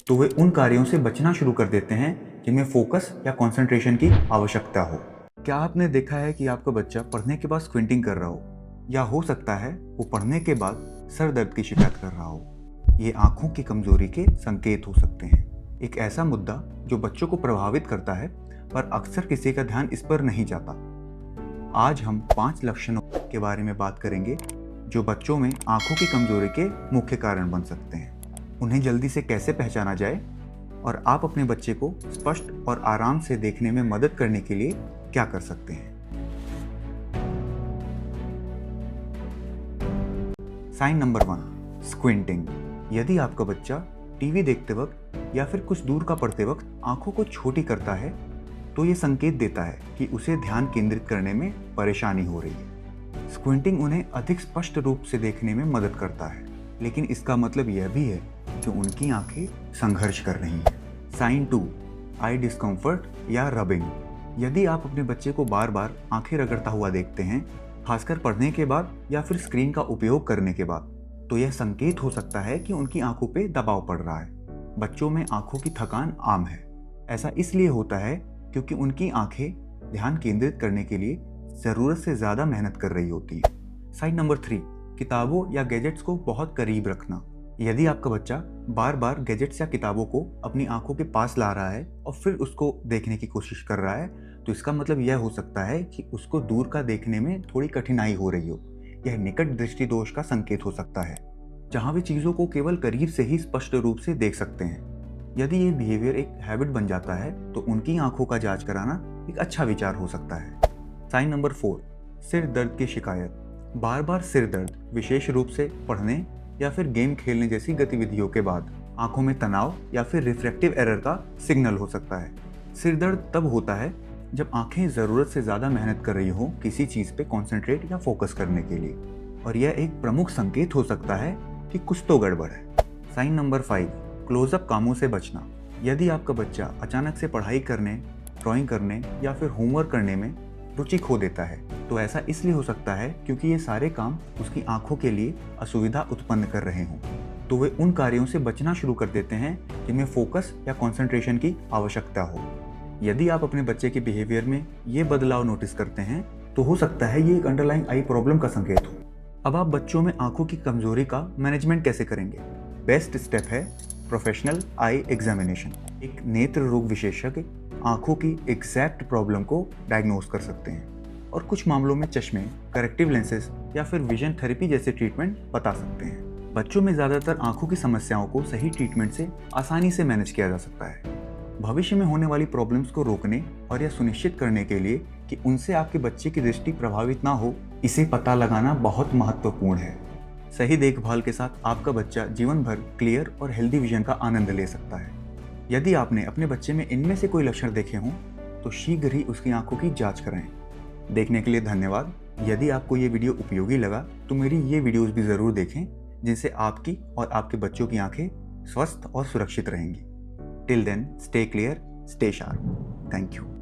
तो वे उन कार्यों से बचना शुरू कर देते हैं जिनमें फोकस या कंसंट्रेशन की आवश्यकता हो। क्या आपने देखा है कि आपका बच्चा पढ़ने के बाद स्क्विंटिंग कर रहा हो, या हो सकता है वो पढ़ने के बाद सर दर्द की शिकायत कर रहा हो? ये आंखों की कमजोरी के संकेत हो सकते हैं। एक ऐसा मुद्दा जो बच्चों को प्रभावित करता है, पर अक्सर किसी का ध्यान इस पर नहीं जाता। आज हम 5 लक्षणों के बारे में बात करेंगे जो बच्चों में आंखों की कमजोरी के मुख्य कारण बन सकते हैं। उन्हें जल्दी से कैसे पहचाना जाए और आप अपने बच्चे को स्पष्ट और आराम से देखने में मदद करने के लिए क्या कर सकते हैं। Sign number 1, squinting. यदि आपका बच्चा टीवी देखते वक्त या फिर कुछ दूर का पढ़ते वक्त आंखों को छोटी करता है, तो ये संकेत देता है कि उसे ध्यान केंद्रित करने में परेशानी हो रही है। स्क्विंटिंग उन्हें अधिक स्पष्ट रूप से देखने में मदद करता है, लेकिन इसका मतलब यह भी है कि उनकी आंखें संघर्ष कर रही हैं। साइन 2, आई डिस्कम्फर्ट या रबिंग। यदि आप अपने बच्चे को बार बार आंखें रगड़ता हुआ देखते हैं, खासकर पढ़ने के बाद या फिर स्क्रीन का उपयोग करने के बाद, तो यह संकेत हो सकता है कि उनकी आंखों पे दबाव पड़ रहा है। बच्चों में आंखों की थकान आम है। ऐसा इसलिए होता है क्योंकि उनकी आंखें ध्यान केंद्रित करने के लिए जरूरत से ज्यादा मेहनत कर रही होती है। साइन नंबर 3, किताबों या गैजेट्स को बहुत करीब रखना। यदि आपका बच्चा बार बार गैजेट्स या किताबों को अपनी आंखों के पास ला रहा है और फिर उसको देखने की कोशिश कर रहा है, तो इसका मतलब यह हो सकता है कि उसको दूर का देखने में थोड़ी कठिनाई हो रही हो। यह निकट दृष्टि दोष का संकेत हो सकता है, जहां वे चीजों को केवल करीब से ही स्पष्ट रूप से देख सकते हैं। यदि ये बिहेवियर एक हैबिट बन जाता है, तो उनकी आंखों का जांच कराना एक अच्छा विचार हो सकता है। साइन नंबर 4, सिर दर्द की शिकायत। बार बार सिर दर्द, विशेष रूप से पढ़ने या फिर गेम खेलने जैसी गतिविधियों के बाद, आंखों में तनाव या फिर रिफ्रैक्टिव एरर का सिग्नल हो सकता है। सिर दर्द तब होता है जब आंखें जरूरत से ज्यादा मेहनत कर रही हो किसी चीज पे कंसंट्रेट या फोकस करने के लिए, और यह एक प्रमुख संकेत हो सकता है कि कुछ तो गड़बड़ है। साइन नंबर 5, क्लोजअप कामों से बचना। यदि आपका बच्चा अचानक से पढ़ाई करने, ड्राइंग करने या फिर होमवर्क करने में रुचि खो देता है, तो ऐसा इसलिए हो सकता है क्योंकि ये सारे काम उसकी आंखों के लिए असुविधा उत्पन्न कर रहे हों। तो वे उन कार्यों से बचना शुरू कर देते हैं जिनमें फोकस या कंसंट्रेशन की आवश्यकता हो। यदि आप अपने बच्चे के बिहेवियर में ये बदलाव नोटिस करते हैं, तो हो सकता है ये एक अंडरलाइंग आई प्रॉब्लम का संकेत हो। अब आप बच्चों में आंखों की कमजोरी का मैनेजमेंट कैसे करेंगे? बेस्ट स्टेप है प्रोफेशनल आई एग्जामिनेशन। एक नेत्र रोग विशेषज्ञ आंखों की एग्जैक्ट प्रॉब्लम को डायग्नोज कर सकते हैं और कुछ मामलों में चश्मे, करेक्टिव लेंसेज या फिर विजन थेरेपी जैसे ट्रीटमेंट बता सकते हैं। बच्चों में ज्यादातर आंखों की समस्याओं को सही ट्रीटमेंट से आसानी से मैनेज किया जा सकता है। भविष्य में होने वाली प्रॉब्लम्स को रोकने और यह सुनिश्चित करने के लिए कि उनसे आपके बच्चे की दृष्टि प्रभावित ना हो, इसे पता लगाना बहुत महत्वपूर्ण है। सही देखभाल के साथ आपका बच्चा जीवन भर क्लियर और हेल्दी विजन का आनंद ले सकता है। यदि आपने अपने बच्चे में इनमें से कोई लक्षण देखे हों, तो शीघ्र ही उसकी आंखों की जांच कराएं। देखने के लिए धन्यवाद। यदि आपको ये वीडियो उपयोगी लगा, तो मेरी ये वीडियोस भी ज़रूर देखें, जिनसे आपकी और आपके बच्चों की आंखें स्वस्थ और सुरक्षित रहेंगी। Till then, stay clear, stay sharp. Thank you.